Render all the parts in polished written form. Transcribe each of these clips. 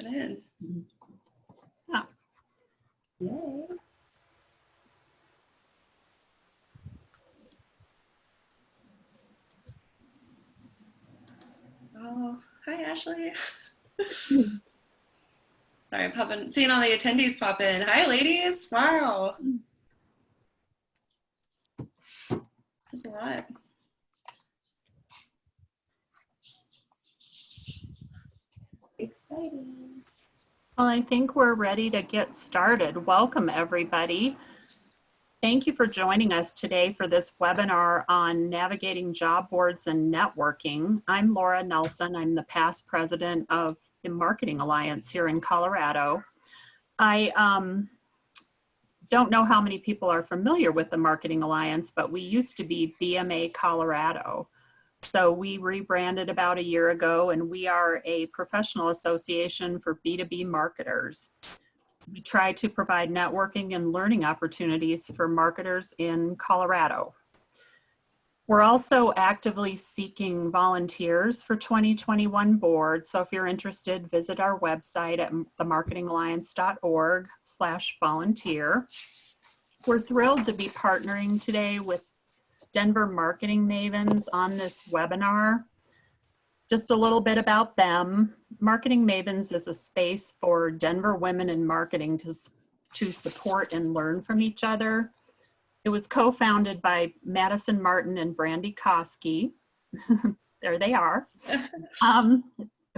popping in. Yeah. Yay. Oh, hi, Ashley. Sorry, seeing all the attendees pop in. Hi, ladies. Wow. There's a lot. Exciting. Well, I think we're ready to get started. Welcome, everybody. Thank you for joining us today for this webinar on navigating job boards and networking. I'm Laura Nelson. I'm the past president of the Marketing Alliance here in Colorado. I don't know how many people are familiar with the Marketing Alliance, but we used to be BMA Colorado. So we rebranded about a year ago, and we are a professional association for B2B marketers. We try to provide networking and learning opportunities for marketers in Colorado. We're also actively seeking volunteers for 2021 board. So if you're interested, visit our website at themarketingalliance.org/volunteer. We're thrilled to be partnering today with Denver Marketing Mavens on this webinar. Just a little bit about them. Marketing Mavens is a space for Denver women in marketing to support and learn from each other. It was co-founded by Madison Martin and Brandy Koski. There they are.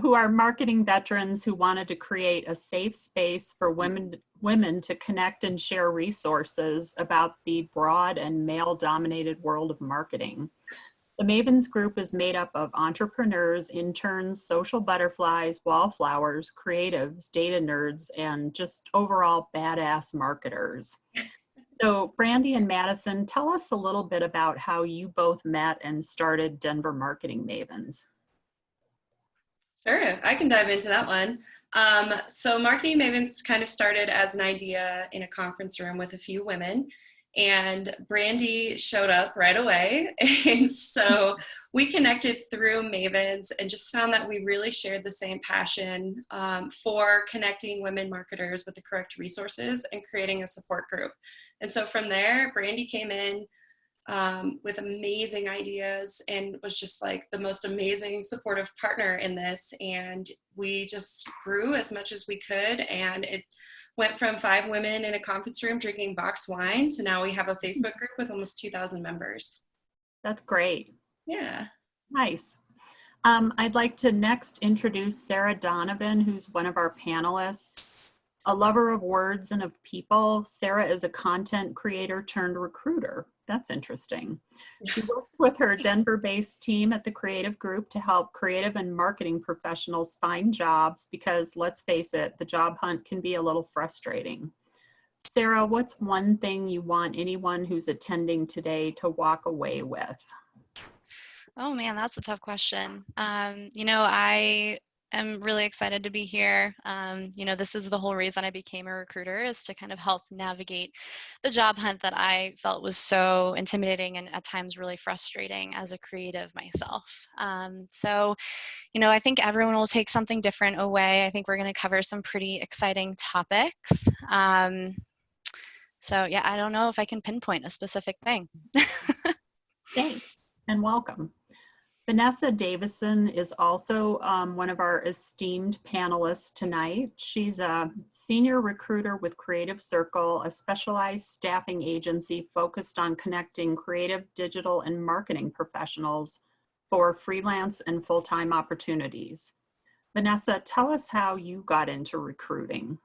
Who are marketing veterans who wanted to create a safe space for women to connect and share resources about the broad and male-dominated world of marketing. The Mavens group is made up of entrepreneurs, interns, social butterflies, wallflowers, creatives, data nerds, and just overall badass marketers. So Brandy and Madison, tell us a little bit about how you both met and started Denver Marketing Mavens. Sure, I can dive into that one. So Marketing Mavens kind of started as an idea in a conference room with a few women, and Brandy showed up right away. And so we connected through Mavens and just found that we really shared the same passion for connecting women marketers with the correct resources and creating a support group. And so from there, Brandy came in with amazing ideas and was just like the most amazing supportive partner in this. And we just grew as much as we could. And it went from 5 women in a conference room drinking boxed wine to now we have a Facebook group with almost 2,000 members. That's great. Yeah. Nice. I'd like to next introduce Sarah Donovan, who's one of our panelists. A lover of words and of people, Sarah is a content creator turned recruiter. That's interesting. She works with her Denver-based team at the Creative Group to help creative and marketing professionals find jobs because, let's face it, the job hunt can be a little frustrating. Sarah, what's one thing you want anyone who's attending today to walk away with? Oh man, that's a tough question. I am really excited to be here. This is the whole reason I became a recruiter, is to kind of help navigate the job hunt that I felt was so intimidating and at times really frustrating as a creative myself. I think everyone will take something different away. I think we're going to cover some pretty exciting topics. I don't know if I can pinpoint a specific thing. Thanks and welcome. Vanessa Davison is also one of our esteemed panelists tonight. She's a senior recruiter with Creative Circle, a specialized staffing agency focused on connecting creative, digital, and marketing professionals for freelance and full-time opportunities. Vanessa, tell us how you got into recruiting.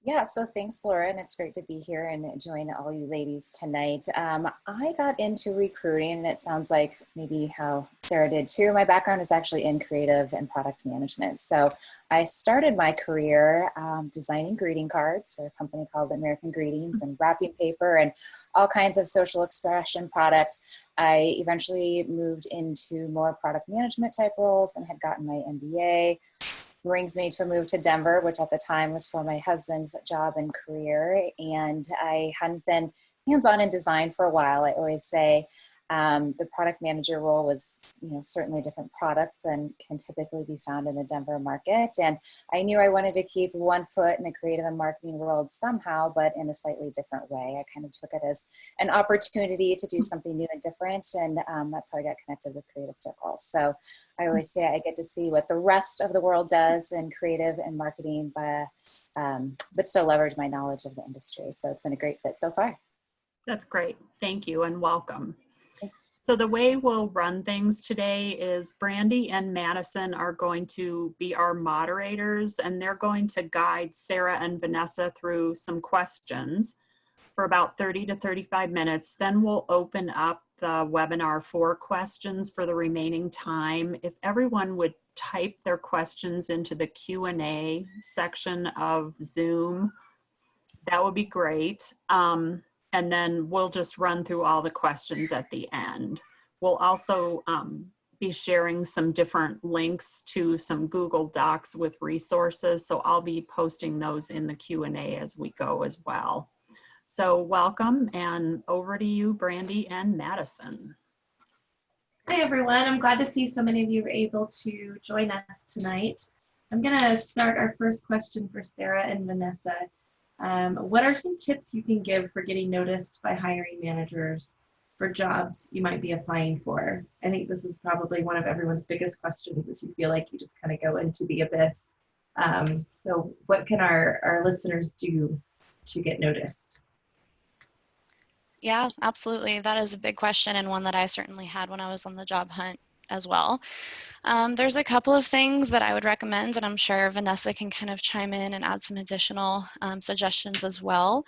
Yeah, so thanks, Laura, and it's great to be here and join all you ladies tonight. I got into recruiting, and it sounds like maybe how Sarah did too. My background is actually in creative and product management. So I started my career designing greeting cards for a company called American Greetings and wrapping paper and all kinds of social expression product. I eventually moved into more product management type roles and had gotten my MBA. Brings me to a move to Denver, which at the time was for my husband's job and career. And I hadn't been hands-on in design for a while. I always say The product manager role was, certainly a different product than can typically be found in the Denver market. And I knew I wanted to keep one foot in the creative and marketing world somehow, but in a slightly different way. I kind of took it as an opportunity to do something new and different. And that's how I got connected with Creative Circle. So I always say I get to see what the rest of the world does in creative and marketing, but still leverage my knowledge of the industry. So it's been a great fit so far. That's great. Thank you and welcome. Thanks. So the way we'll run things today is Brandy and Madison are going to be our moderators, and they're going to guide Sarah and Vanessa through some questions for about 30 to 35 minutes. Then we'll open up the webinar for questions for the remaining time. If everyone would type their questions into the Q&A section of Zoom, that would be great. And then we'll just run through all the questions at the end. We'll also be sharing some different links to some Google Docs with resources. So I'll be posting those in the Q&A as we go as well. So welcome, and over to you, Brandy and Madison. Hi everyone, I'm glad to see so many of you were able to join us tonight. I'm gonna start our first question for Sarah and Vanessa. What are some tips you can give for getting noticed by hiring managers for jobs you might be applying for? I think this is probably one of everyone's biggest questions, is you feel like you just kind of go into the abyss. So what can our listeners do to get noticed? Yeah, absolutely. That is a big question, and one that I certainly had when I was on the job hunt as well. There's a couple of things that I would recommend, and I'm sure Vanessa can kind of chime in and add some additional suggestions as well.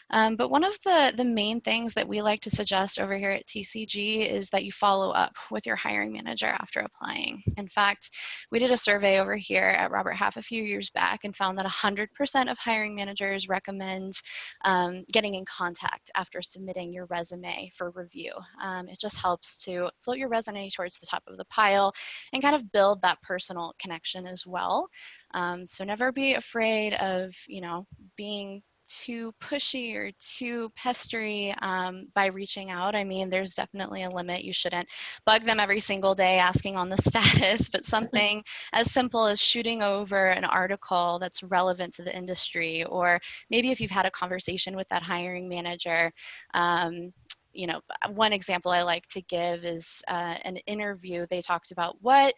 But one of the main things that we like to suggest over here at TCG is that you follow up with your hiring manager after applying. In fact, we did a survey over here at Robert Half a few years back and found that 100% of hiring managers recommend getting in contact after submitting your resume for review. It just helps to float your resume towards the top of the pile and kind of build that personal connection as well. So never be afraid of, being too pushy or too pestery by reaching out. I mean, there's definitely a limit. You shouldn't bug them every single day asking on the status, but something as simple as shooting over an article that's relevant to the industry, or maybe if you've had a conversation with that hiring manager. One example I like to give is an interview. They talked about what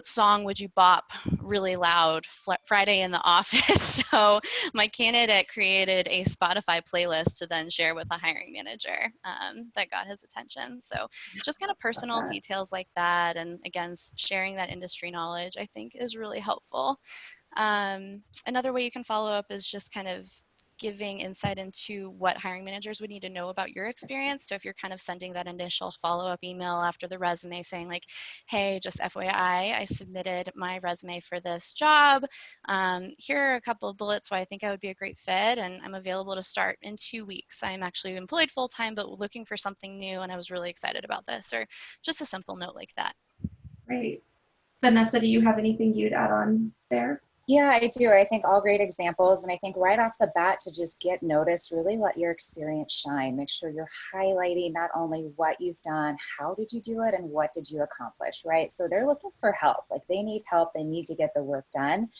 song would you bop really loud Friday in the office? So my candidate created a Spotify playlist to then share with the hiring manager that got his attention. So just kind of personal details like that. And again, sharing that industry knowledge, I think, is really helpful. Another way you can follow up is just kind of giving insight into what hiring managers would need to know about your experience. So if you're kind of sending that initial follow-up email after the resume saying like, hey, just FYI, I submitted my resume for this job. Here are a couple of bullets why I think I would be a great fit, and I'm available to start in 2 weeks. I'm actually employed full-time, but looking for something new, and I was really excited about this, or just a simple note like that. Great. Vanessa, do you have anything you'd add on there? Yeah, I do. I think all great examples. And I think right off the bat, to just get noticed, really let your experience shine. Make sure you're highlighting not only what you've done, how did you do it, and what did you accomplish, right? So they're looking for help. Like, they need help. They need to get the work done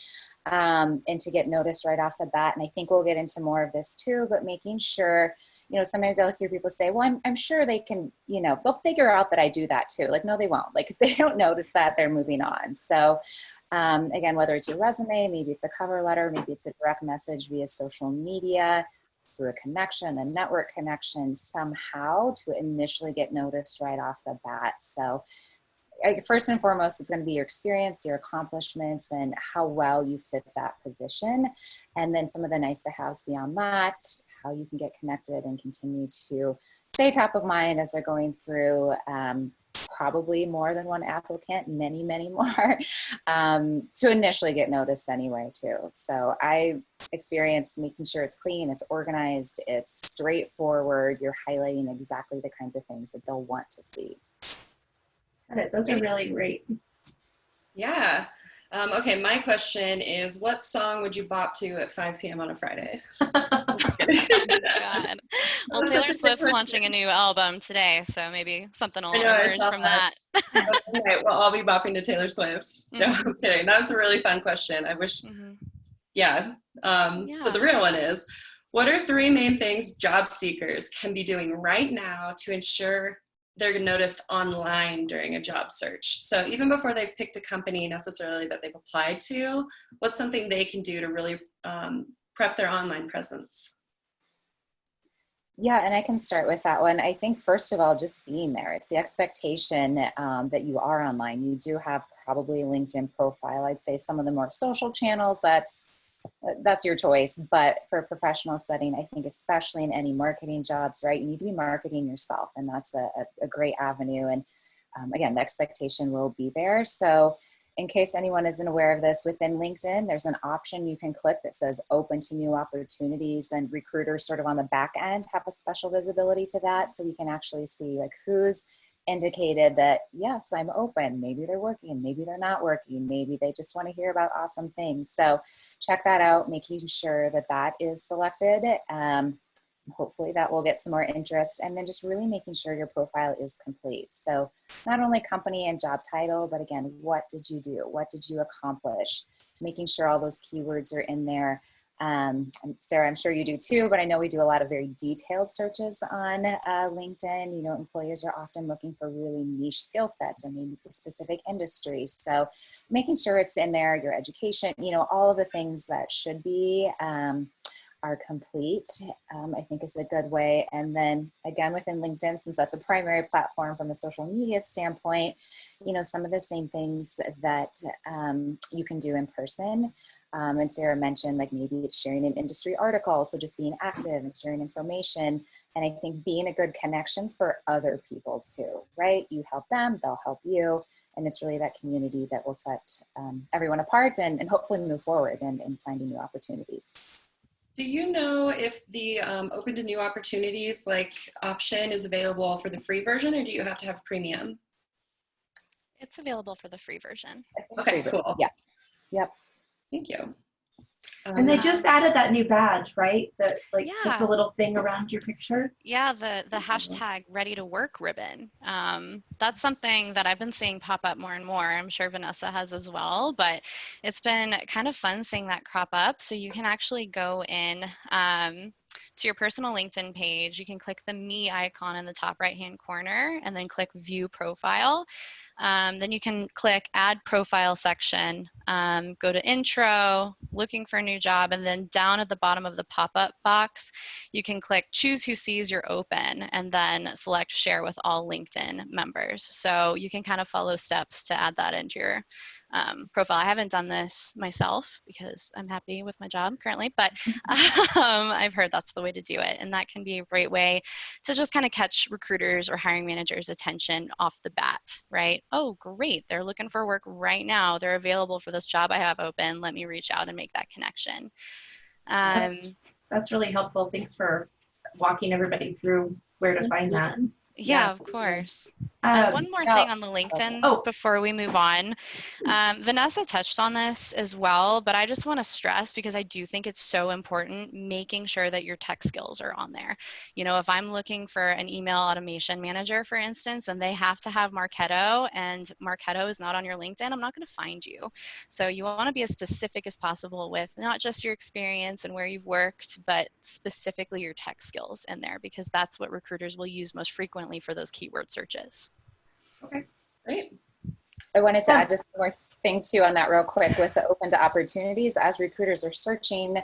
and to get noticed right off the bat. And I think we'll get into more of this too, but making sure, sometimes I'll hear people say, well, I'm sure they can, they'll figure out that I do that too. Like, no, they won't. Like, if they don't notice that, they're moving on. So again, whether it's your resume, maybe it's a cover letter, maybe it's a direct message via social media, through a connection, a network connection, somehow to initially get noticed right off the bat. So first and foremost, it's going to be your experience, your accomplishments, and how well you fit that position. And then some of the nice to haves beyond that, how you can get connected and continue to stay top of mind as they're going through probably more than one applicant, many, many more, to initially get noticed anyway too. So I experience making sure it's clean, it's organized, it's straightforward. You're highlighting exactly the kinds of things that they'll want to see. Got it. Those are really great. Yeah. Okay, my question is, what song would you bop to at 5 p.m. on a Friday? Oh God. Well, That's Taylor such a good Swift's launching a question. new album today, so maybe something I will know, I emerge saw from that. that. Okay, well, I'll be bopping to Taylor Swift. No, Mhm. I'm kidding. That's a really fun question. I wish, Mhm. yeah. So the Yeah. real one is, what are three main things job seekers can be doing right now to ensure they're noticed online during a job search? So even before they've picked a company necessarily that they've applied to, what's something they can do to really prep their online presence? Yeah, and I can start with that one. I think first of all, just being there. It's the expectation that you are online. You do have probably a LinkedIn profile. I'd say some of the more social channels, that's your choice. But for a professional setting, I think especially in any marketing jobs, right, you need to be marketing yourself, and that's a great avenue. And again, the expectation will be there. So in case anyone isn't aware of this, within LinkedIn, there's an option you can click that says open to new opportunities, and recruiters sort of on the back end have a special visibility to that. So we can actually see like who's indicated that, yes, I'm open. Maybe they're working, maybe they're not working, maybe they just want to hear about awesome things. So check that out, making sure that that is selected. Hopefully that will get some more interest, and then just really making sure your profile is complete. So not only company and job title, but again, what did you do? What did you accomplish? Making sure all those keywords are in there. And Sarah, I'm sure you do too, but I know we do a lot of very detailed searches on LinkedIn. You know, employers are often looking for really niche skill sets, or maybe it's a specific industry. So making sure it's in there, your education, you know, all of the things that should be are complete, I think is a good way. And then again, within LinkedIn, since that's a primary platform from a social media standpoint, you know, some of the same things that you can do in person. And Sarah mentioned, like maybe it's sharing an industry article. So just being active and sharing information. And I think being a good connection for other people too, right? You help them, they'll help you. And it's really that community that will set everyone apart and hopefully move forward and finding new opportunities. Do you know if the open to new opportunities like option is available for the free version, or do you have to have premium? It's available for the free version. Okay, cool. Yeah. Yep. Thank you. And they just added that new badge, right? That like puts a Yeah. little thing around your picture. Yeah, the hashtag ready to work ribbon. That's something that I've been seeing pop up more and more. I'm sure Vanessa has as well, but it's been kind of fun seeing that crop up. So you can actually go in to your personal LinkedIn page. You can click the me icon in the top right-hand corner and then click view profile. Then you can click add profile section, go to intro, looking for a new job, and then down at the bottom of the pop-up box, you can click choose who sees you're open and then select share with all LinkedIn members. So you can kind of follow steps to add that into your profile. I haven't done this myself because I'm happy with my job currently, but I've heard that's the way to do it. And that can be a great way to just kind of catch recruiters or hiring managers' attention off the bat, right? Oh, great. They're looking for work right now. They're available for this job I have open. Let me reach out and make that connection. That's really helpful. Thanks for walking everybody through where to find that. Yeah, of course. One more now- thing on the LinkedIn before we move on. Vanessa touched on this as well, but I just want to stress, because I do think it's so important, making sure that your tech skills are on there. You know, if I'm looking for an email automation manager, for instance, and they have to have Marketo, and Marketo is not on your LinkedIn, I'm not going to find you. So you want to be as specific as possible with not just your experience and where you've worked, but specifically your tech skills in there, because that's what recruiters will use most frequently for those keyword searches. Okay, Great. I wanted to add just one more thing too on that real quick with the open to opportunities. As recruiters are searching,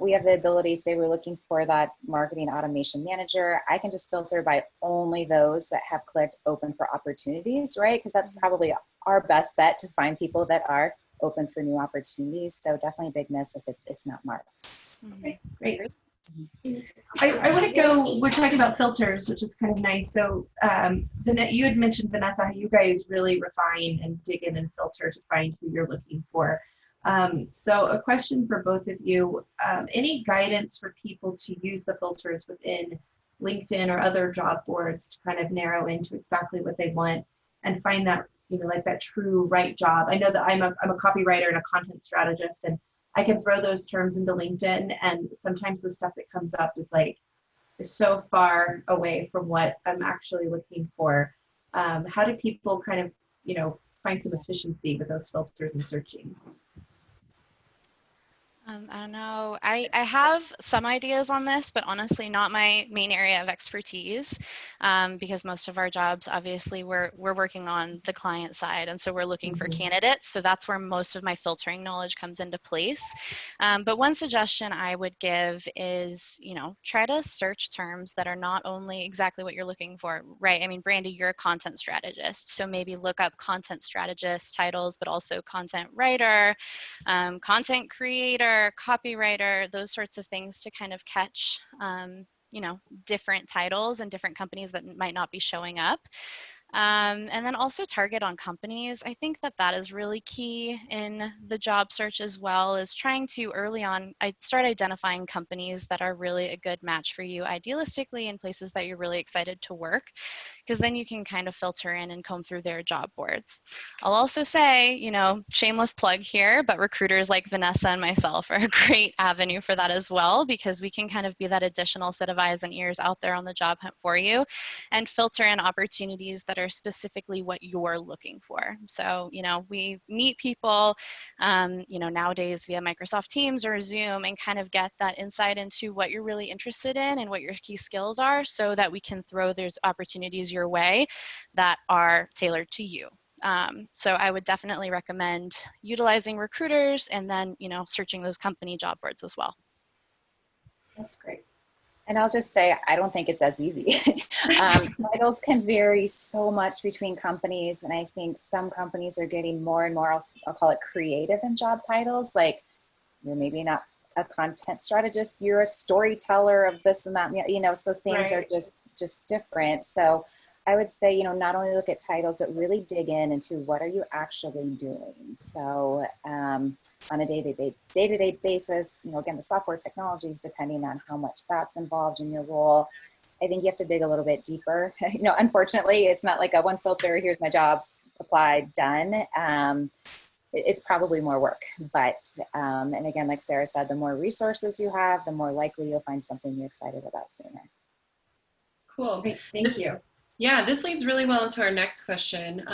we have the ability, say we're looking for that marketing automation manager. I can just filter by only those that have clicked open for opportunities, right? Because that's probably our best bet to find people that are open for new opportunities. So definitely a big miss if it's not marked. Okay, great. I want to go, we're talking about filters, which is kind of nice. So you had mentioned, Vanessa, how you guys really refine and dig in and filter to find who you're looking for. So a question for both of you, any guidance for people to use the filters within LinkedIn or other job boards to kind of narrow into exactly what they want and find that like that true right job. I know that I'm a copywriter and a content strategist, and I can throw those terms into LinkedIn, and sometimes the stuff that comes up is so far away from what I'm actually looking for. How do people kind of, find some efficiency with those filters and searching? I don't know. I have some ideas on this, but honestly, not my main area of expertise, because most of our jobs, obviously, we're working on the client side, and so we're looking for candidates. So that's where most of my filtering knowledge comes into place. But one suggestion I would give is, try to search terms that are not only exactly what you're looking for, right? I mean, Brandy, you're a content strategist, so maybe look up content strategist titles, but also content writer, content creator, copywriter, those sorts of things to kind of catch, different titles and different companies that might not be showing up. And then also target on companies. I think that is really key in the job search as well, is trying to early on, I start identifying companies that are really a good match for you, idealistically in places that you're really excited to work, because then you can kind of filter in and comb through their job boards. I'll also say, shameless plug here, but recruiters like Vanessa and myself are a great avenue for that as well, because we can kind of be that additional set of eyes and ears out there on the job hunt for you and filter in opportunities that are specifically what you're looking for. So, we meet people, nowadays via Microsoft Teams or Zoom, and kind of get that insight into what you're really interested in and what your key skills are, so that we can throw those opportunities your way that are tailored to you. So I would definitely recommend utilizing recruiters, and then, searching those company job boards as well. That's great. And I'll just say, I don't think it's as easy. Titles can vary so much between companies. And I think some companies are getting more and more, I'll call it creative in job titles. Like, you're maybe not a content strategist, you're a storyteller of this and that, so things are just different. So I would say, not only look at titles, but really dig into what are you actually doing. So on a day-to-day basis, again, the software technologies, depending on how much that's involved in your role, I think you have to dig a little bit deeper. Unfortunately, it's not like a one filter, here's my jobs, applied, done. It's probably more work, but, and again, like Sarah said, the more resources you have, the more likely you'll find something you're excited about sooner. Cool. Great. Thank you. Yeah, this leads really well into our next question.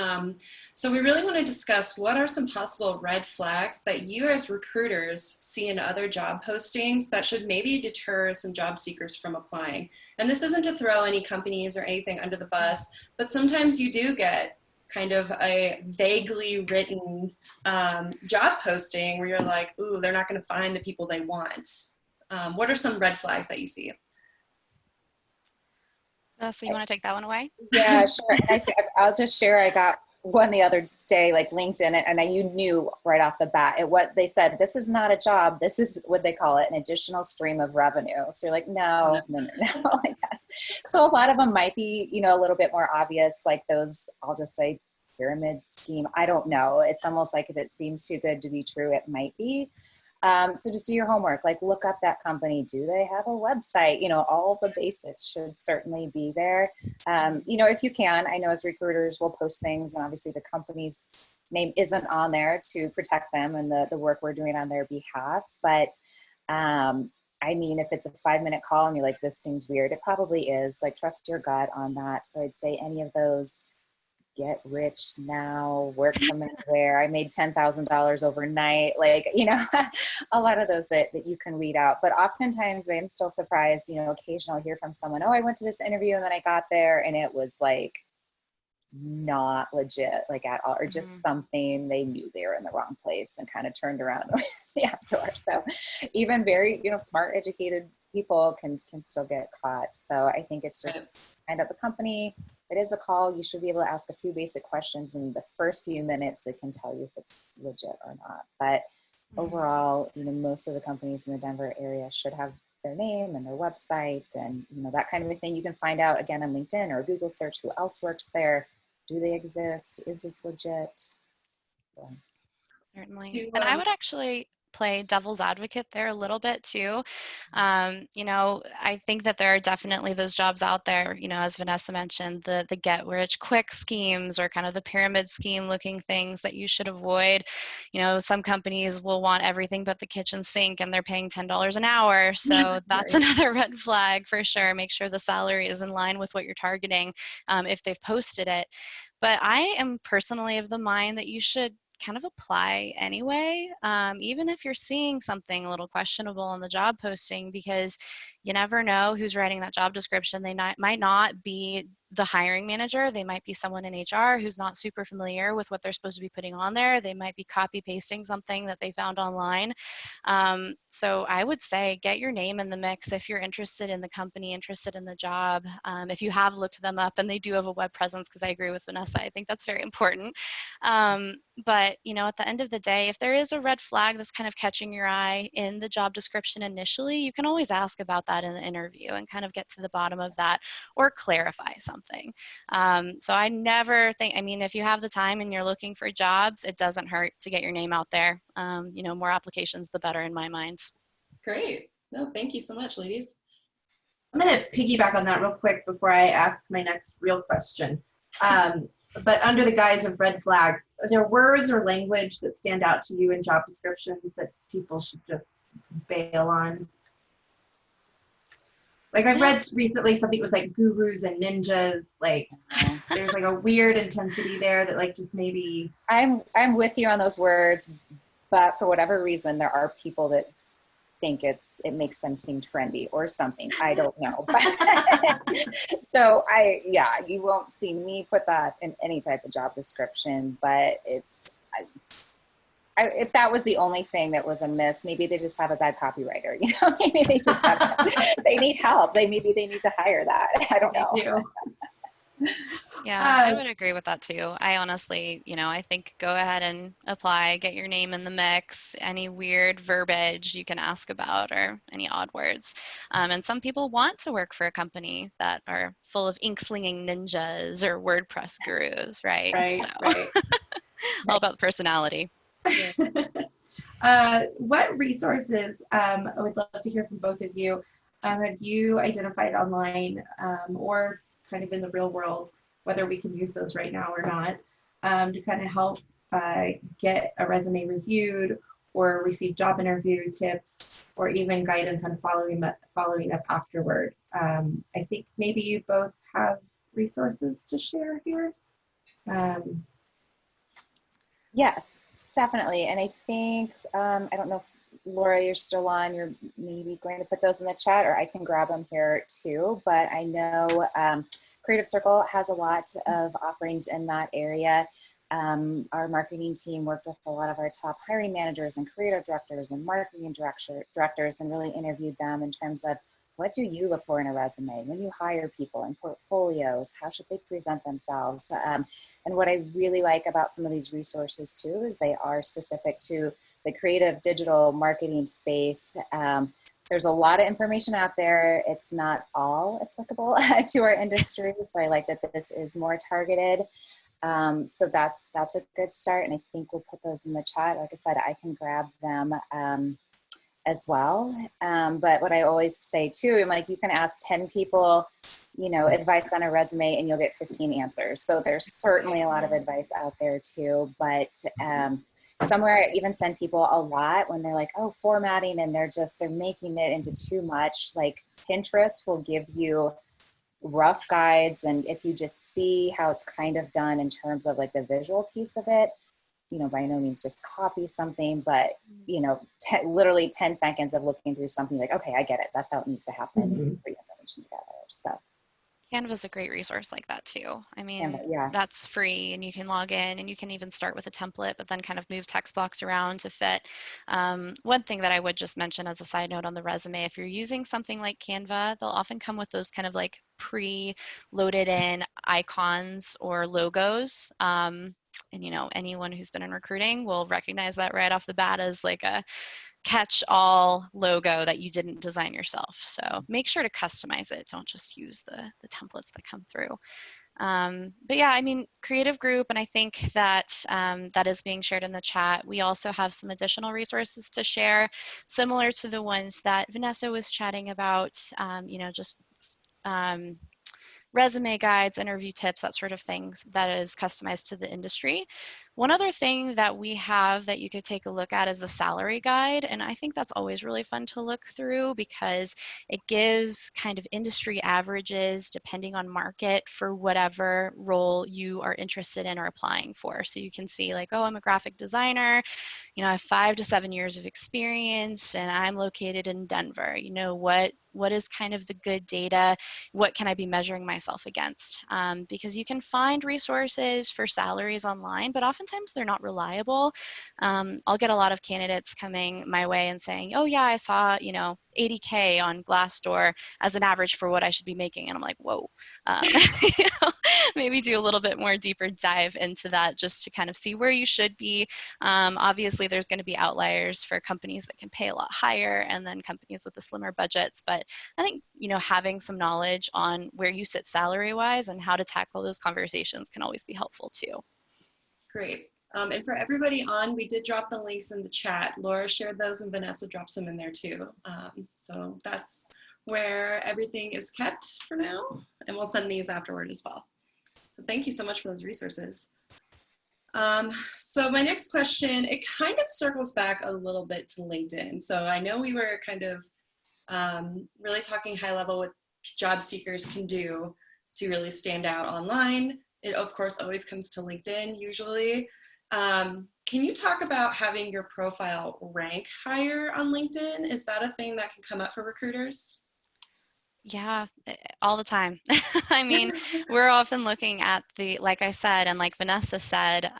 So we really want to discuss what are some possible red flags that you as recruiters see in other job postings that should maybe deter some job seekers from applying. And this isn't to throw any companies or anything under the bus, but sometimes you do get kind of a vaguely written job posting where you're like, ooh, they're not going to find the people they want. What are some red flags that you see? So you want to take that one away? Yeah, sure. And I'll just share, I got one the other day, like LinkedIn, and you knew right off the bat, what they said, this is not a job, this is what they call it, an additional stream of revenue. So you're like, no. Like so a lot of them might be, a little bit more obvious, like those, I'll just say pyramid scheme. I don't know. It's almost like if it seems too good to be true, it might be. So just do your homework, like look up that company. Do they have a website? All the basics should certainly be there. If you can, I know as recruiters we'll post things, and obviously the company's name isn't on there to protect them and the work we're doing on their behalf. But if it's a 5-minute call and you're like, this seems weird, it probably is. Like, trust your gut on that. So I'd say any of those, get rich now, work from anywhere, I made $10,000 overnight, a lot of those that you can weed out. But oftentimes I'm still surprised, occasionally I'll hear from someone, oh, I went to this interview and then I got there and it was like not legit, like at all, or just something, they knew they were in the wrong place and kind of turned around the outdoor. So even very, smart, educated people can still get caught. So I think it's just find out the company. If it is a call, you should be able to ask a few basic questions in the first few minutes that can tell you if it's legit or not. But overall, most of the companies in the Denver area should have their name and their website and, that kind of a thing. You can find out again on LinkedIn or a Google search who else works there. Do they exist? Is this legit? Yeah. Certainly. And I would actually play devil's advocate there a little bit too. You know, I think that there are definitely those jobs out there, you know, as Vanessa mentioned, the get rich quick schemes or kind of the pyramid scheme looking things that you should avoid. You know, some companies will want everything but the kitchen sink and they're paying $10 an hour. So that's another red flag for sure. Make sure the salary is in line with what you're targeting if they've posted it. But I am personally of the mind that you should kind of apply anyway, even if you're seeing something a little questionable in the job posting, because you never know who's writing that job description. They might not be the hiring manager. They might be someone in HR who's not super familiar with what they're supposed to be putting on there. They might be copy pasting something that they found online. So I would say get your name in the mix if you're interested in the company, interested in the job. If you have looked them up and they do have a web presence, because I agree with Vanessa, I think that's very important. But, you know, at the end of the day, if there is a red flag that's kind of catching your eye in the job description initially, you can always ask about that in the interview and kind of get to the bottom of that or clarify something. So I never think, I mean, if you have the time and you're looking for jobs, it doesn't hurt to get your name out there. You know, more applications, the better in my mind. Great. No, thank you so much, ladies. I'm going to piggyback on that real quick before I ask my next real question. But under the guise of red flags, are there words or language that stand out to you in job descriptions that people should just bail on? Like I read recently something that was like gurus and ninjas, like there's like a weird intensity there that like just maybe. I'm with you on those words, but for whatever reason, there are people that think it makes them seem trendy or something. I don't know. So you won't see me put that in any type of job description, but if that was the only thing that was amiss, maybe they just have a bad copywriter, you know, maybe they just they need help. Maybe they need to hire that. I don't know. They do. Yeah, I would agree with that too. I honestly, you know, I think go ahead and apply, get your name in the mix, any weird verbiage you can ask about or any odd words. And some people want to work for a company that are full of ink-slinging ninjas or WordPress gurus, right? Right. All about the personality. What resources, I would love to hear from both of you, have you identified online or kind of in the real world, whether we can use those right now or not, to kind of help get a resume reviewed or receive job interview tips or even guidance on following up afterward? I think maybe you both have resources to share here. Yes, definitely. And I think, I don't know if Laura, you're still on, you're maybe going to put those in the chat, or I can grab them here too. But I know Creative Circle has a lot of offerings in that area. Our marketing team worked with a lot of our top hiring managers and creative directors and marketing directors and really interviewed them in terms of what do you look for in a resume when you hire people in portfolios, how should they present themselves? And what I really like about some of these resources too is they are specific to the creative digital marketing space. There's a lot of information out there. It's not all applicable to our industry. So I like that this is more targeted. So that's a good start. And I think we'll put those in the chat. Like I said, I can grab them as well. But what I always say too, I'm like, you can ask 10 people, you know, advice on a resume and you'll get 15 answers. So there's certainly a lot of advice out there too. But somewhere I even send people a lot when they're like, oh, formatting, and they're making it into too much. Like Pinterest will give you rough guides. And if you just see how it's kind of done in terms of like the visual piece of it, you know, by no means just copy something, but, you know, literally 10 seconds of looking through something like, okay, I get it. That's how it needs to happen. Mm-hmm. Put your information together. So Canva's a great resource like that too. I mean, Canva, yeah. That's free and you can log in and you can even start with a template, but then kind of move text blocks around to fit. One thing that I would just mention as a side note on the resume, if you're using something like Canva, they'll often come with those kind of like pre-loaded in icons or logos. And anyone who's been in recruiting will recognize that right off the bat as like a catch-all logo that you didn't design yourself. So make sure to customize it. Don't just use the templates that come through. But yeah, I mean, creative group, and I think that that is being shared in the chat. We also have some additional resources to share, similar to the ones that Vanessa was chatting about, just resume guides, interview tips, that sort of things that is customized to the industry. One other thing that we have that you could take a look at is the salary guide. And I think that's always really fun to look through because it gives kind of industry averages depending on market for whatever role you are interested in or applying for. So you can see like, oh, I'm a graphic designer. I have 5 to 7 years of experience and I'm located in Denver. What is kind of the good data? What can I be measuring myself against? Because you can find resources for salaries online, but oftentimes they're not reliable. I'll get a lot of candidates coming my way and saying, oh yeah, I saw, 80K on Glassdoor as an average for what I should be making. And I'm like, whoa, maybe do a little bit more deeper dive into that just to kind of see where you should be. Obviously, there's going to be outliers for companies that can pay a lot higher and then companies with the slimmer budgets. But I think, having some knowledge on where you sit salary-wise and how to tackle those conversations can always be helpful too. Great. And for everybody on, we did drop the links in the chat. Laura shared those and Vanessa drops them in there too. So that's where everything is kept for now. And we'll send these afterward as well. So thank you so much for those resources. So my next question, it kind of circles back a little bit to LinkedIn. So I know we were kind of really talking high level what job seekers can do to really stand out online. It of course always comes to LinkedIn usually. Can you talk about having your profile rank higher on LinkedIn? Is that a thing that can come up for recruiters? Yeah, all the time. I mean, we're often looking at like I said, and like Vanessa said,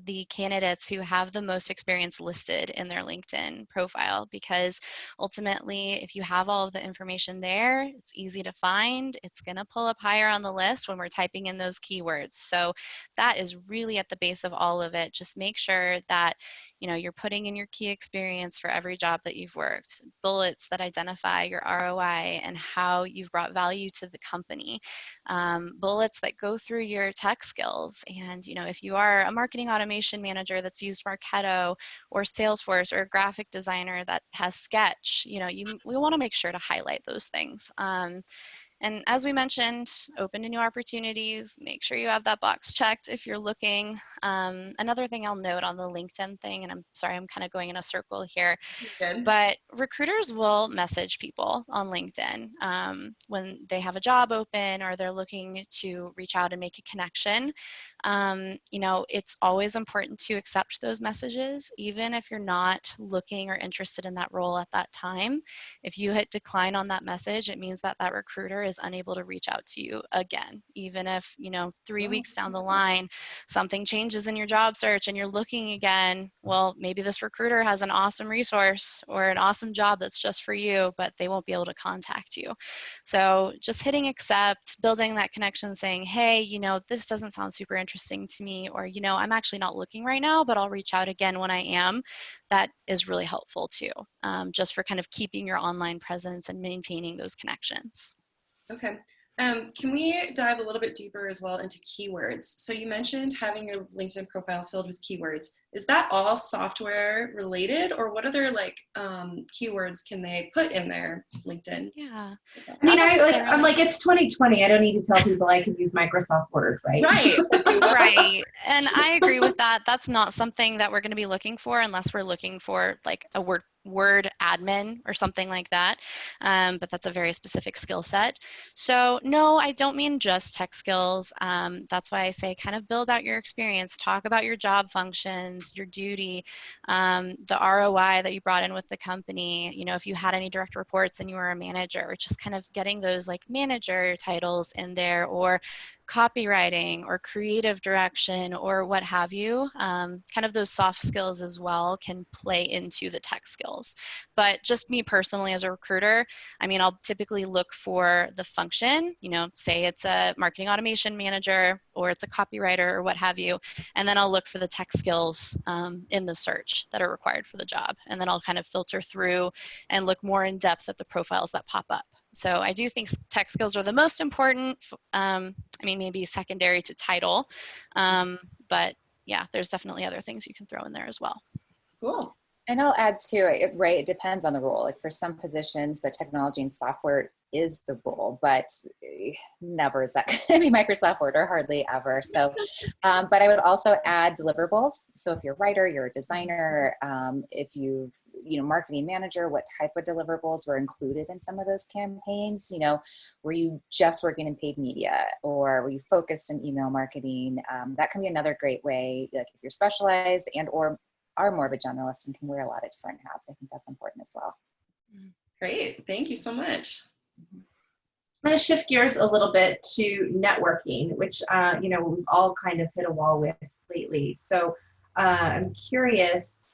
the candidates who have the most experience listed in their LinkedIn profile, because ultimately, if you have all of the information there, it's easy to find. It's going to pull up higher on the list when we're typing in those keywords. So that is really at the base of all of it. Just make sure that you're putting in your key experience for every job that you've worked, bullets that identify your ROI and how you've brought value to the company, bullets that go through your tech skills. And, if you are a marketing automation manager that's used Marketo or Salesforce or a graphic designer that has Sketch, we want to make sure to highlight those things. And as we mentioned, open to new opportunities, make sure you have that box checked if you're looking. Another thing I'll note on the LinkedIn thing, and I'm sorry, I'm kind of going in a circle here, but recruiters will message people on LinkedIn when they have a job open or they're looking to reach out and make a connection. It's always important to accept those messages, even if you're not looking or interested in that role at that time. If you hit decline on that message, it means that that recruiter is unable to reach out to you again. Even if, 3 weeks down the line, something changes in your job search and you're looking again, well, maybe this recruiter has an awesome resource or an awesome job that's just for you, but they won't be able to contact you. So just hitting accept, building that connection, saying, hey, this doesn't sound super interesting to me, or, I'm actually not looking right now, but I'll reach out again when I am. That is really helpful too, just for kind of keeping your online presence and maintaining those connections. Okay. Can we dive a little bit deeper as well into keywords? So you mentioned having your LinkedIn profile filled with keywords. Is that all software related, or what other keywords can they put in their LinkedIn? Yeah. I mean, I'm like, it's 2020. I don't need to tell people I can use Microsoft Word, right? Right. Right. And I agree with that. That's not something that we're going to be looking for unless we're looking for like a word admin or something like that. But that's a very specific skill set. So no, I don't mean just tech skills. That's why I say kind of build out your experience, talk about your job functions, your duty, the ROI that you brought in with the company. If you had any direct reports and you were a manager, just kind of getting those like manager titles in there, or copywriting or creative direction or what have you. Kind of those soft skills as well can play into the tech skills. But just me personally as a recruiter, I mean, I'll typically look for the function, you know, say it's a marketing automation manager or it's a copywriter or what have you, and then I'll look for the tech skills in the search that are required for the job. And then I'll kind of filter through and look more in depth at the profiles that pop up. So I do think tech skills are the most important. I mean, maybe secondary to title, but yeah, there's definitely other things you can throw in there as well. Cool. And I'll add too, right, it depends on the role. Like for some positions, the technology and software is the role, but never is that going to be Microsoft Word, or hardly ever. So, but I would also add deliverables. So if you're a writer, you're a designer, if marketing manager, what type of deliverables were included in some of those campaigns? You know, were you just working in paid media, or were you focused in email marketing? That can be another great way, like if you're specialized and or are more of a generalist and can wear a lot of different hats. I think that's important as well. Great. Thank you so much. I'm going to shift gears a little bit to networking, which, we've all kind of hit a wall with lately. So I'm curious,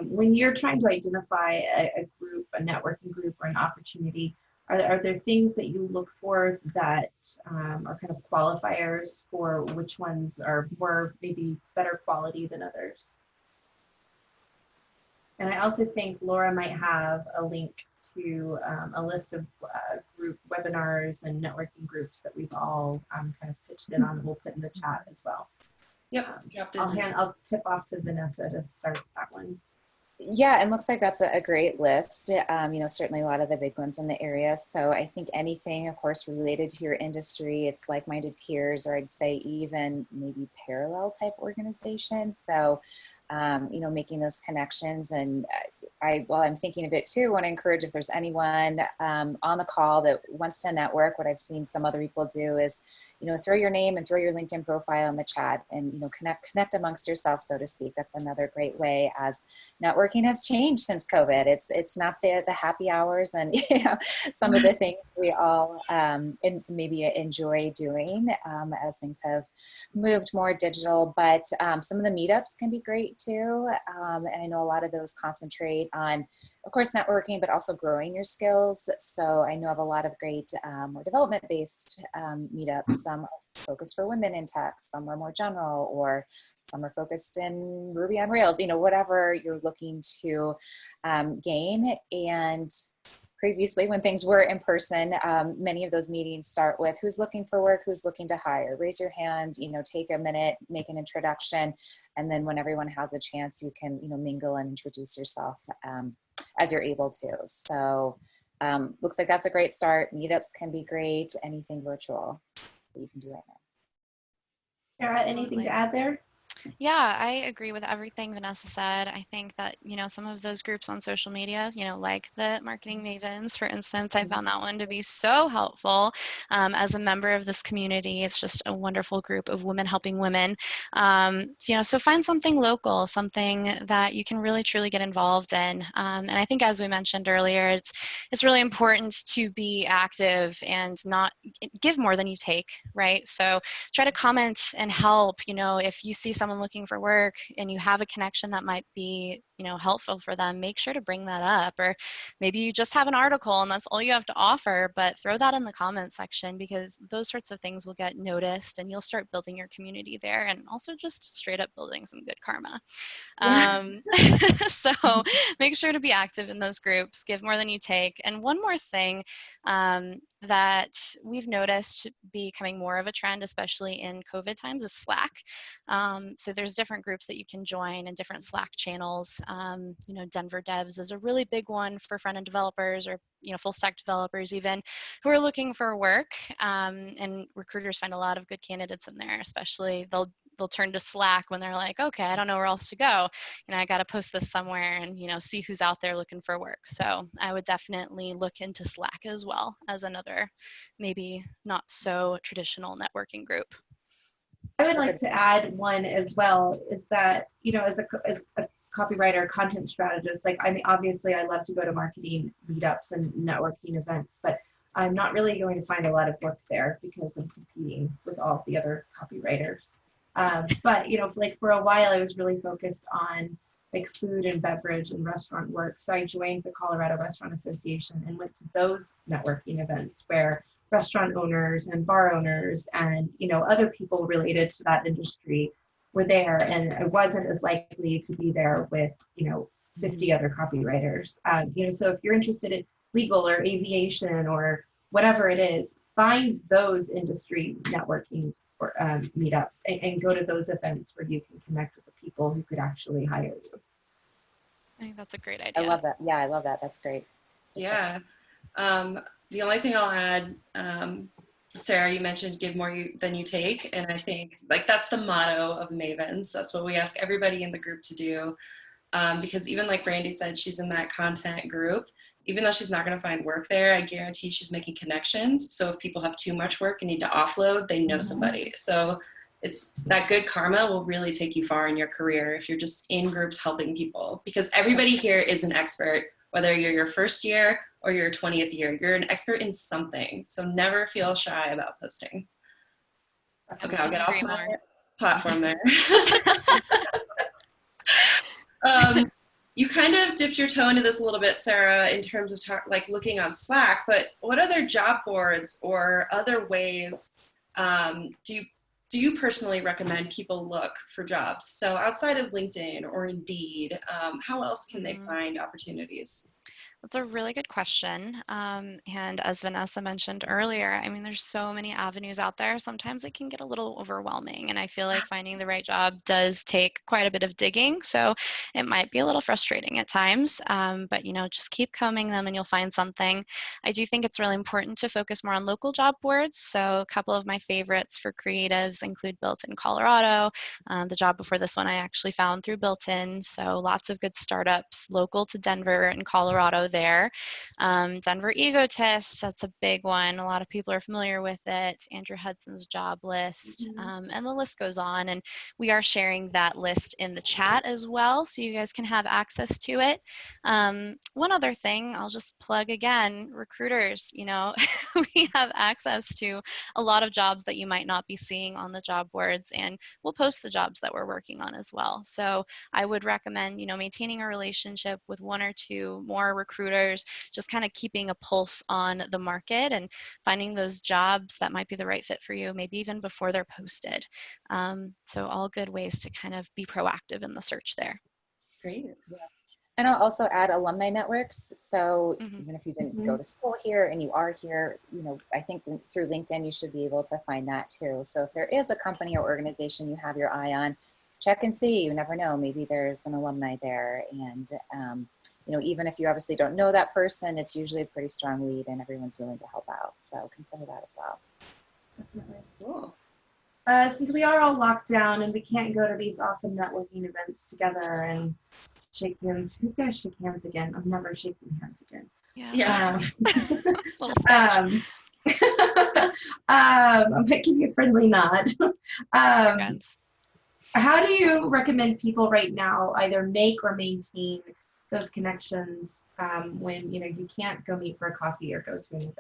when you're trying to identify a group, a networking group, or an opportunity, are there things that you look for that are kind of qualifiers for which ones are more, maybe better quality than others? And I also think Laura might have a link to a list of group webinars and networking groups that we've all kind of pitched in on, and we'll put in the chat as well. Yep. I'll tip off to Vanessa to start that one. Yeah, and looks like that's a great list. Certainly a lot of the big ones in the area. So I think anything, of course, related to your industry, it's like-minded peers, or I'd say even maybe parallel type organizations. So, making those connections. And while I'm thinking of it too, want to encourage, if there's anyone on the call that wants to network, what I've seen some other people do is, throw your name and throw your LinkedIn profile in the chat, and, connect amongst yourself, so to speak. That's another great way, as networking has changed since COVID. It's not the happy hours and, some of the things we all maybe enjoy doing as things have moved more digital, but some of the meetups can be great too. And I know a lot of those concentrate on, of course, networking, but also growing your skills. So I know of a lot of great more development-based meetups. Some are focused for women in tech, some are more general, or some are focused in Ruby on Rails, whatever you're looking to gain. And previously, when things were in person, many of those meetings start with who's looking for work, who's looking to hire. Raise your hand, take a minute, make an introduction, and then when everyone has a chance, you can, mingle and introduce yourself as you're able to. So looks like that's a great start. Meetups can be great, anything virtual that you can do right now. Sarah, anything to add there? Yeah, I agree with everything Vanessa said. I think that, some of those groups on social media, like the Marketing Mavens, for instance, I found that one to be so helpful. As a member of this community, it's just a wonderful group of women helping women. So find something local, something that you can really truly get involved in. And I think, as we mentioned earlier, it's really important to be active and not give more than you take, right? So try to comment and help. If you see someone looking for work and you have a connection that might be, helpful for them, make sure to bring that up. Or maybe you just have an article and that's all you have to offer, but throw that in the comments section, because those sorts of things will get noticed and you'll start building your community there, and also just straight up building some good karma. So make sure to be active in those groups, give more than you take. And one more thing that we've noticed becoming more of a trend, especially in COVID times, is Slack. So there's different groups that you can join and different Slack channels. Denver Devs is a really big one for front-end developers, or full stack developers even, who are looking for work. And recruiters find a lot of good candidates in there. Especially they'll turn to Slack when they're like, okay, I don't know where else to go. I got to post this somewhere and, see who's out there looking for work. So I would definitely look into Slack as well as another, maybe not so traditional networking group. I would like to add one as well, is that, as a copywriter, content strategist, obviously I love to go to marketing meetups and networking events, but I'm not really going to find a lot of work there because I'm competing with all the other copywriters. But, like for a while, I was really focused on like food and beverage and restaurant work. So I joined the Colorado Restaurant Association and went to those networking events where restaurant owners and bar owners and, other people related to that industry were there. And I wasn't as likely to be there with, 50 other copywriters. So if you're interested in legal or aviation or whatever it is, find those industry networking or meetups and go to those events where you can connect with the people who could actually hire you. I think that's a great idea. I love that. Yeah, I love that. That's great. Yeah. The only thing I'll add, Sarah, you mentioned give more than you take. And I think like that's the motto of Mavens. That's what we ask everybody in the group to do. Because even like Brandy said, she's in that content group. Even though she's not going to find work there, I guarantee she's making connections. So if people have too much work and need to offload, they know somebody. So it's that good karma will really take you far in your career if you're just in groups helping people. Because everybody here is an expert, whether you're your first year or your 20th year. You're an expert in something. So never feel shy about posting. Okay, I'll get off my platform there. You kind of dipped your toe into this a little bit, Sarah, in terms of like looking on Slack, but what other job boards or other ways do you personally recommend people look for jobs? So outside of LinkedIn or Indeed, how else can they find opportunities? That's a really good question. And as Vanessa mentioned earlier, I mean, there's so many avenues out there. Sometimes it can get a little overwhelming. And I feel like finding the right job does take quite a bit of digging. So it might be a little frustrating at times. But, just keep combing them and you'll find something. I do think it's really important to focus more on local job boards. So a couple of my favorites for creatives include Built in Colorado. The job before this one I actually found through Built in. So lots of good startups local to Denver and Colorado there. Denver Ego Test, that's a big one. A lot of people are familiar with it. Andrew Hudson's job list, and the list goes on. And we are sharing that list in the chat as well, so you guys can have access to it. One other thing, I'll just plug again, recruiters, we have access to a lot of jobs that you might not be seeing on the job boards, and we'll post the jobs that we're working on as well. So I would recommend, maintaining a relationship with one or two more recruiters, just kind of keeping a pulse on the market and finding those jobs that might be the right fit for you, maybe even before they're posted. So all good ways to kind of be proactive in the search there. Great. Yeah. And I'll also add alumni networks. So even if you didn't go to school here and you are here, I think through LinkedIn, you should be able to find that too. So if there is a company or organization you have your eye on, check and see. You never know. Maybe there's an alumni there. And, even if you obviously don't know that person, it's usually a pretty strong lead and everyone's willing to help out. So consider that as well. Definitely. Cool. Since we are all locked down and we can't go to these awesome networking events together and shake hands, who's going to shake hands again? I'm never shaking hands again. Yeah. I might give you a friendly nod. How do you recommend people right now either make or maintain those connections when you can't go meet for a coffee or go to an event?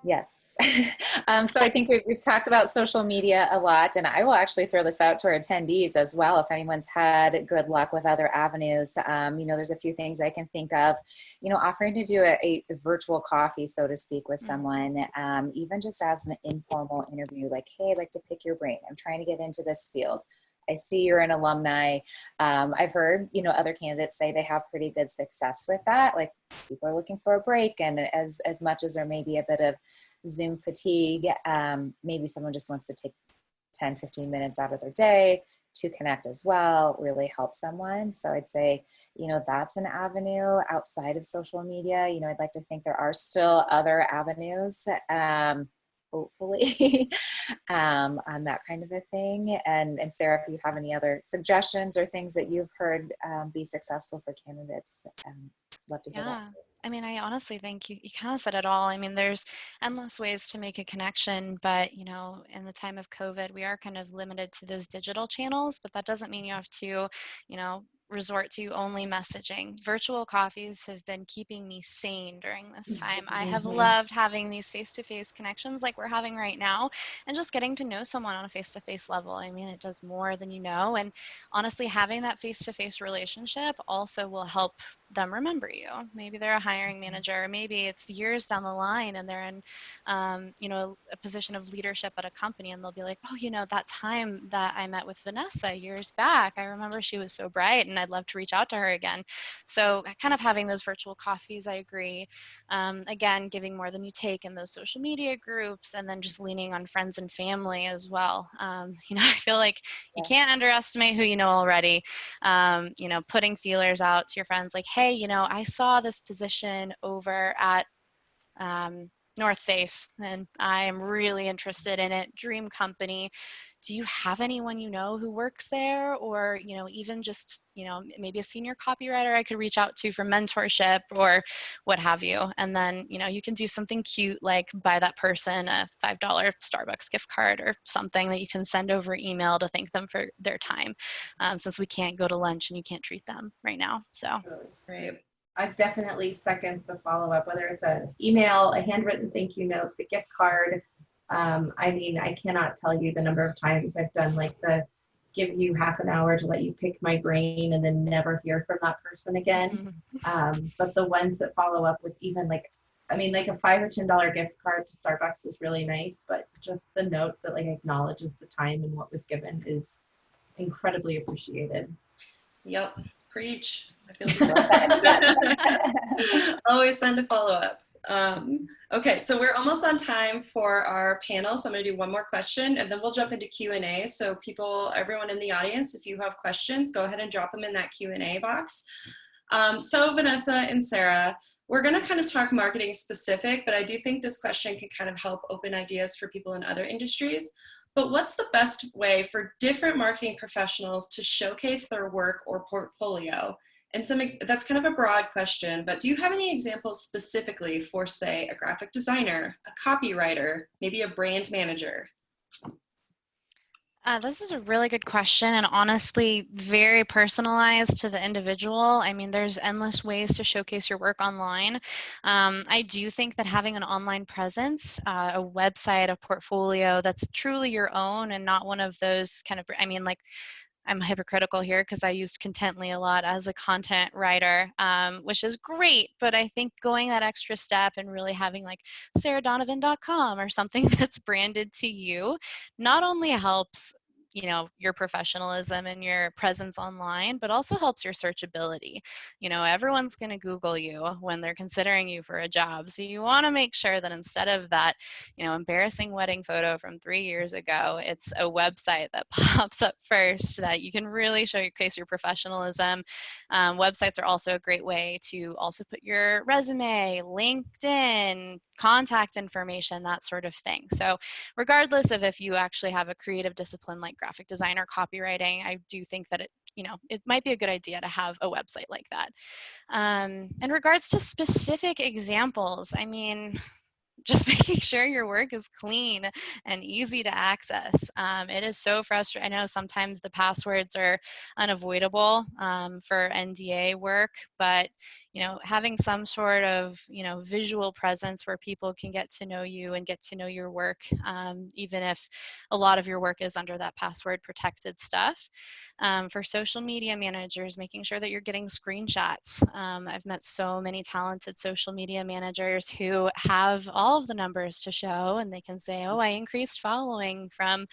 Yes. So I think we've talked about social media a lot, and I will actually throw this out to our attendees as well. If anyone's had good luck with other avenues, there's a few things I can think of, offering to do a virtual coffee, so to speak, with someone, even just as an informal interview, like, hey, I'd like to pick your brain. I'm trying to get into this field. I see you're an alumni. I've heard, other candidates say they have pretty good success with that. Like people are looking for a break, and as much as there may be a bit of Zoom fatigue, maybe someone just wants to take 10, 15 minutes out of their day to connect as well, really help someone. So I'd say, that's an avenue outside of social media. I'd like to think there are still other avenues, hopefully, on that kind of a thing. And Sarah, if you have any other suggestions or things that you've heard be successful for candidates, love to hear that too. I mean, I honestly think you kind of said it all. I mean, there's endless ways to make a connection, but, in the time of COVID, we are kind of limited to those digital channels, but that doesn't mean you have to, resort to only messaging. Virtual coffees have been keeping me sane during this time. I have loved having these face-to-face connections like we're having right now, and just getting to know someone on a face-to-face level. I mean, it does more than you know. And honestly, having that face-to-face relationship also will help them remember you. Maybe they're a hiring manager, maybe it's years down the line and they're in a position of leadership at a company, and they'll be like, oh, that time that I met with Vanessa years back, I remember she was so bright and I'd love to reach out to her again. So kind of having those virtual coffees, I agree. Again, giving more than you take in those social media groups, and then just leaning on friends and family as well. I feel like you can't underestimate who you know already. Putting feelers out to your friends like, hey, I saw this position over at North Face and I am really interested in it. Dream company. Do you have anyone you know who works there? Or, even just, maybe a senior copywriter I could reach out to for mentorship or what have you. And then, you can do something cute like buy that person a $5 Starbucks gift card or something that you can send over email to thank them for their time, since we can't go to lunch and you can't treat them right now. So, Right. I definitely second the follow-up, whether it's an email, a handwritten thank you note, the gift card. I mean, I cannot tell you the number of times I've done like the give you half an hour to let you pick my brain and then never hear from that person again. But the ones that follow up with even like a $5 or $10 gift card to Starbucks is really nice, but just the note that like acknowledges the time and what was given is incredibly appreciated. Yep. Preach. I feel the same. Always send a follow-up. Okay, so we're almost on time for our panel, so I'm going to do one more question, and then we'll jump into Q&A. So everyone in the audience, if you have questions, go ahead and drop them in that Q&A box. So Vanessa and Sarah, we're going to kind of talk marketing specific, but I do think this question could kind of help open ideas for people in other industries. But what's the best way for different marketing professionals to showcase their work or portfolio? And that's kind of a broad question, but do you have any examples specifically for, say, a graphic designer, a copywriter, maybe a brand manager? This is a really good question, and honestly very personalized to the individual. I mean, there's endless ways to showcase your work online. I do think that having an online presence, a website, a portfolio that's truly your own and not one of those kind of, I'm hypocritical here because I used Contently a lot as a content writer, which is great, but I think going that extra step and really having like sarahdonovan.com or something that's branded to you not only helps your professionalism and your presence online, but also helps your searchability. Everyone's going to Google you when they're considering you for a job. So you want to make sure that instead of that, embarrassing wedding photo from 3 years ago, it's a website that pops up first that you can really showcase your professionalism. Websites are also a great way to also put your resume, LinkedIn, contact information, that sort of thing. So regardless of if you actually have a creative discipline like graphic design or copywriting, I do think that it might be a good idea to have a website like that. In regards to specific examples, I mean, just making sure your work is clean and easy to access. It is so frustrating. I know sometimes the passwords are unavoidable for NDA work, but having some sort of visual presence where people can get to know you and get to know your work, even if a lot of your work is under that password protected stuff. For social media managers, making sure that you're getting screenshots. I've met so many talented social media managers who have all of the numbers to show, and they can say, oh, I increased following from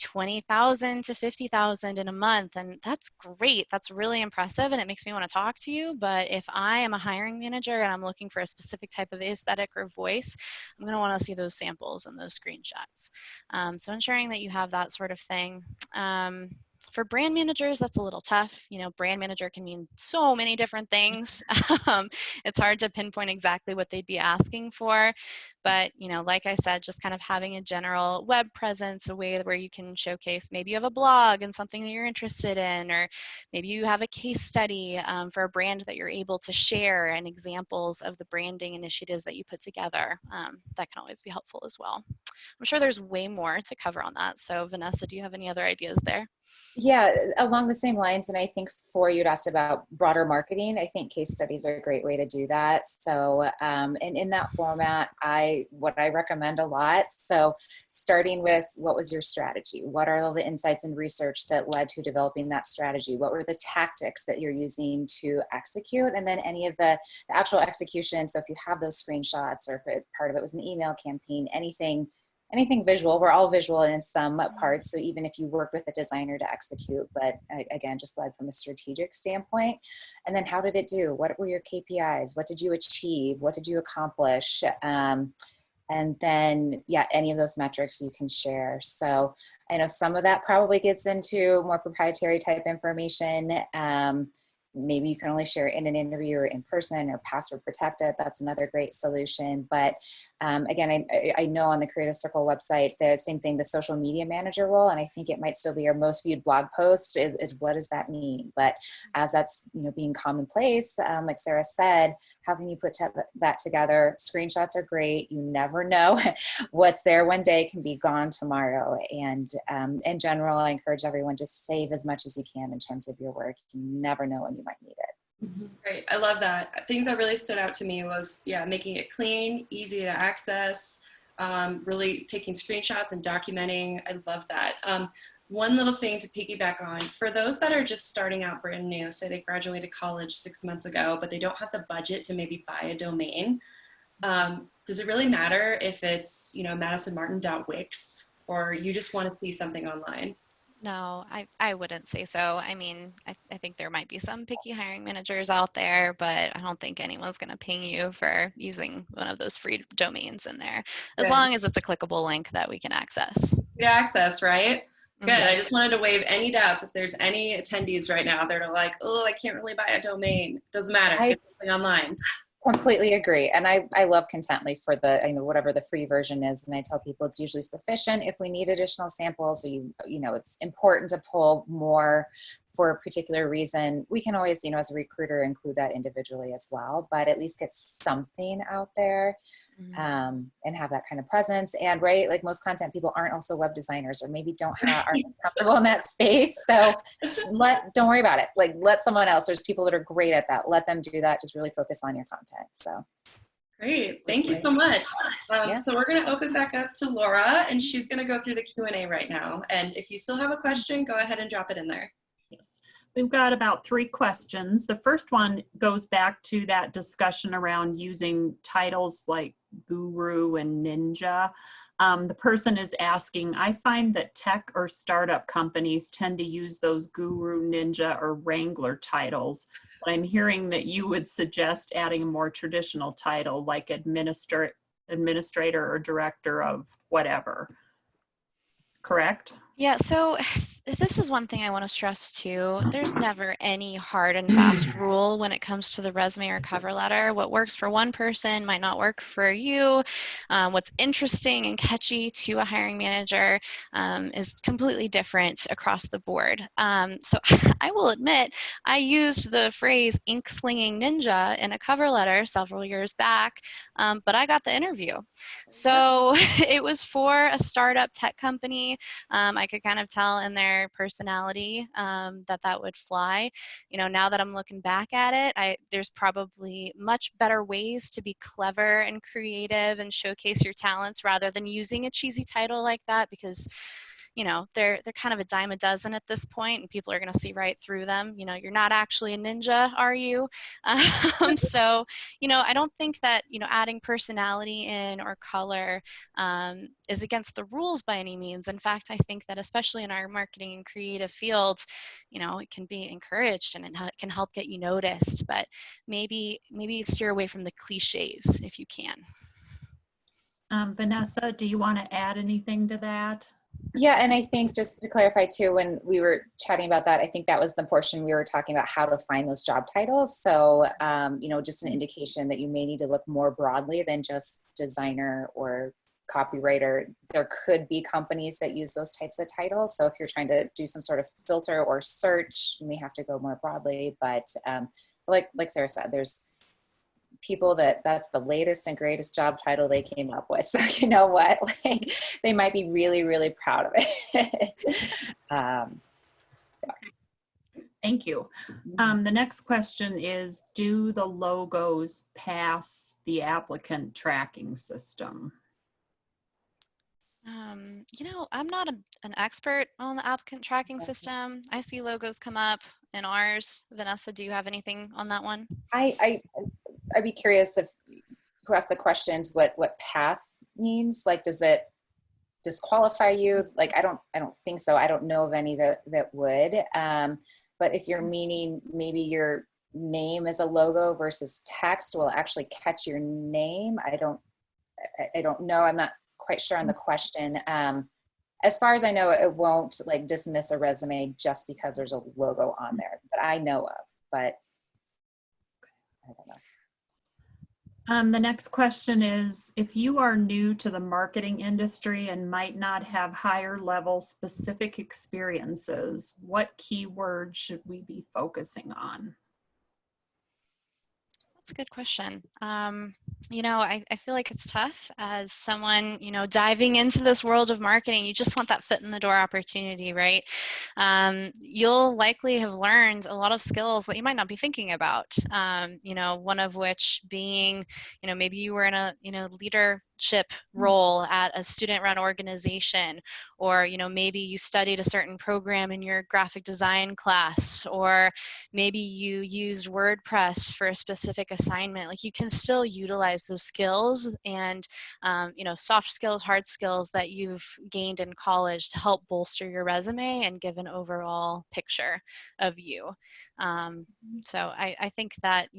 20,000 to 50,000 in a month. And that's great. That's really impressive. And it makes me want to talk to you. But if I am a hiring manager and I'm looking for a specific type of aesthetic or voice, I'm going to want to see those samples and those screenshots. So ensuring that you have that sort of thing. For brand managers, that's a little tough. Brand manager can mean so many different things. It's hard to pinpoint exactly what they'd be asking for. But, like I said, just kind of having a general web presence, a way where you can showcase, maybe you have a blog and something that you're interested in, or maybe you have a case study for a brand that you're able to share and examples of the branding initiatives that you put together. That can always be helpful as well. I'm sure there's way more to cover on that. So Vanessa, do you have any other ideas there? Yeah, along the same lines, and I think for you'd asked about broader marketing, I think case studies are a great way to do that. So, and in that format, what I recommend a lot. So, starting with what was your strategy? What are all the insights and research that led to developing that strategy? What were the tactics that you're using to execute? And then any of the actual execution. So, if you have those screenshots, or if part of it was an email campaign, anything visual. We're all visual in some parts. So even if you work with a designer to execute, but again, just led from a strategic standpoint. And then how did it do? What were your KPIs? What did you achieve? What did you accomplish? And then, yeah, any of those metrics you can share. So I know some of that probably gets into more proprietary type information. Maybe you can only share in an interview or in person or password protected. That's another great solution. But again, I know on the Creative Circle website, the same thing, the social media manager role, and I think it might still be our most viewed blog post is what does that mean? But as that's being commonplace, like Sarah said, how can you put that together? Screenshots are great. You never know what's there one day can be gone tomorrow. And in general, I encourage everyone to save as much as you can in terms of your work. You never know when you might need it. Great. I love that. Things that really stood out to me was, making it clean, easy to access, really taking screenshots and documenting. I love that. One little thing to piggyback on, for those that are just starting out brand new, say they graduated college 6 months ago, but they don't have the budget to maybe buy a domain, does it really matter if it's, madisonmartin.wix, or you just want to see something online? No, I wouldn't say so. I mean, I think there might be some picky hiring managers out there, but I don't think anyone's going to ping you for using one of those free domains in there, as long as it's a clickable link that we can access. Free access, right? Good. Mhm. I just wanted to waive any doubts. If there's any attendees right now that are like, oh, I can't really buy a domain. Doesn't matter. Get something online. Completely agree. And I love Contently for the, whatever the free version is. And I tell people it's usually sufficient. If we need additional samples, or it's important to pull more for a particular reason, we can always, as a recruiter, include that individually as well, but at least get something out there. And have that kind of presence. And right, like most content people aren't also web designers, or maybe aren't comfortable in that space. So don't worry about it. Like, let someone else. There's people that are great at that. Let them do that. Just really focus on your content. So great. Thank you so much. So we're going to open back up to Laura, and she's going to go through the Q&A right now. And if you still have a question, go ahead and drop it in there. Yes. We've got about 3 questions. The first one goes back to that discussion around using titles like guru and ninja. The person is asking, I find that tech or startup companies tend to use those guru, ninja, or wrangler titles. But I'm hearing that you would suggest adding a more traditional title like administrator or director of whatever. Correct? Yeah, so this is one thing I want to stress too. There's never any hard and fast rule when it comes to the resume or cover letter. What works for one person might not work for you. What's interesting and catchy to a hiring manager is completely different across the board. So I will admit, I used the phrase ink slinging ninja in a cover letter several years back, but I got the interview. So it was for a startup tech company. I could kind of tell in their personality that would fly. Now that I'm looking back at it, there's probably much better ways to be clever and creative and showcase your talents rather than using a cheesy title like that, because they're kind of a dime a dozen at this point, and people are going to see right through them. You're not actually a ninja, are you? So, I don't think that, adding personality in or color is against the rules by any means. In fact, I think that especially in our marketing and creative fields, it can be encouraged and it can help get you noticed, but maybe steer away from the cliches if you can. Vanessa, do you want to add anything to that? Yeah, and I think just to clarify too, when we were chatting about that, I think that was the portion we were talking about how to find those job titles. So, just an indication that you may need to look more broadly than just designer or copywriter. There could be companies that use those types of titles. So if you're trying to do some sort of filter or search, you may have to go more broadly. But like Sarah said, there's people that's the latest and greatest job title they came up with. So you know what, like they might be really, really proud of it. Thank you. The next question is, do the logos pass the applicant tracking system? I'm not an expert on the applicant tracking system. I see logos come up in ours. Vanessa, do you have anything on that one? I'd be curious if who asked the questions what pass means. Like, does it disqualify you? Like, I don't think so. I don't know of any that would. But if you're meaning maybe your name is a logo versus text will actually catch your name, I don't know. I'm not quite sure on the question. As far as I know, it won't like dismiss a resume just because there's a logo on there that I know of, but I don't know. The next question is, if you are new to the marketing industry and might not have higher level specific experiences, what keywords should we be focusing on? That's a good question. I feel like it's tough as someone, diving into this world of marketing. You just want that foot in the door opportunity, right? You'll likely have learned a lot of skills that you might not be thinking about. One of which being, maybe you were in a, leadership role at a student-run organization, or, maybe you studied a certain program in your graphic design class, or maybe you used WordPress for a specific assignment. Like, you can still utilize those skills and, soft skills, hard skills that you've gained in college to help bolster your resume and give an overall picture of you. So I think that,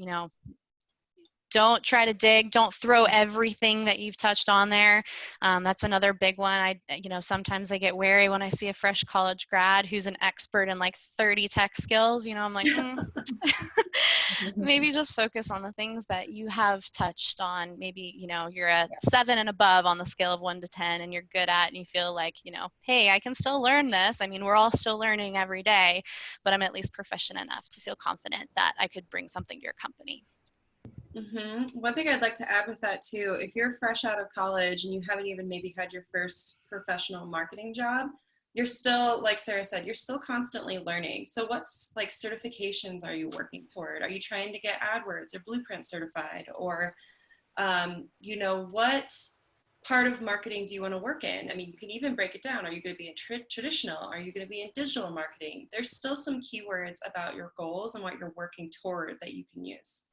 don't try to dig, don't throw everything that you've touched on there. That's another big one. Sometimes I get wary when I see a fresh college grad who's an expert in like 30 tech skills. I'm like, maybe just focus on the things that you have touched on. Maybe, you're a 7 and above on the scale of 1 to 10 and you're good at, and you feel like, hey, I can still learn this. I mean, we're all still learning every day, but I'm at least proficient enough to feel confident that I could bring something to your company. One thing I'd like to add with that too, if you're fresh out of college and you haven't even maybe had your first professional marketing job, you're still, like Sarah said, you're still constantly learning. So what's like certifications are you working toward? Are you trying to get AdWords or Blueprint certified? Or, what part of marketing do you want to work in? I mean, you can even break it down. Are you going to be in traditional? Are you going to be in digital marketing? There's still some keywords about your goals and what you're working toward that you can use.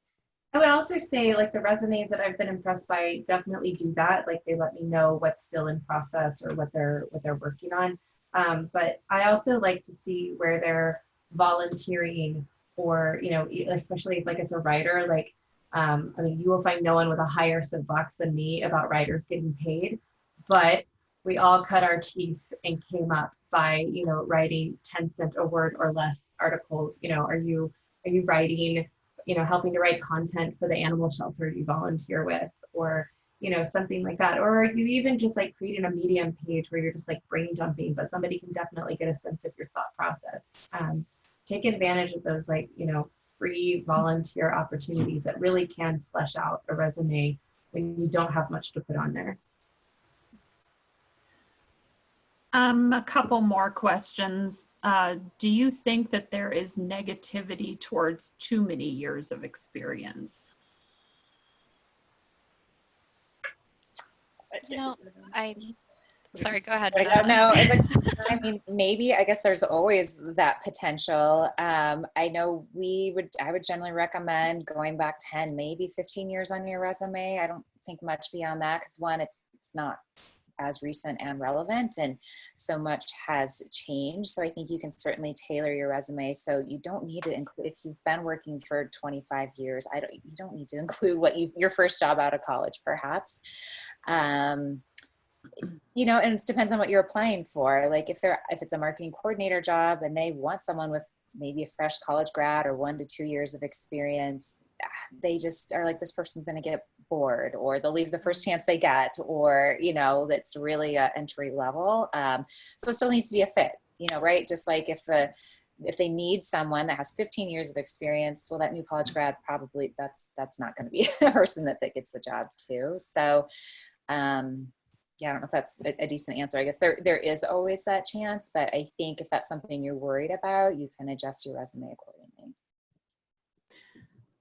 I would also say, like, the resumes that I've been impressed by definitely do that. Like, they let me know what's still in process or what they're working on. But I also like to see where they're volunteering, or, especially if like it's a writer. Like, you will find no one with a higher soapbox than me about writers getting paid, but we all cut our teeth and came up by, writing 10-cent a word or less articles. Are you writing, helping to write content for the animal shelter you volunteer with, or, something like that? Or are you even just like creating a Medium page where you're just like brain dumping, but somebody can definitely get a sense of your thought process? Take advantage of those, like, free volunteer opportunities that really can flesh out a resume when you don't have much to put on there. A couple more questions. Do you think that there is negativity towards too many years of experience? Sorry, go ahead, I Vanessa. don't know. I mean, maybe, I guess there's always that potential. I know I would generally recommend going back 10, maybe 15 years on your resume. I don't think much beyond that, because one, it's not as recent and relevant, and so much has changed. So I think you can certainly tailor your resume so you don't need to include, if you've been working for 25 years, you don't need to include your first job out of college, perhaps. And it depends on what you're applying for. Like, if it's a marketing coordinator job and they want someone with maybe a fresh college grad or 1 to 2 years of experience, they just are like, this person's going to get bored, or they'll leave the first chance they get, or, that's really entry level. So it still needs to be a fit, right? Just like if if they need someone that has 15 years of experience, well, that new college grad probably that's not going to be the person that gets the job too. So yeah, I don't know if that's a decent answer. I guess there is always that chance, but I think if that's something you're worried about, you can adjust your resume accordingly.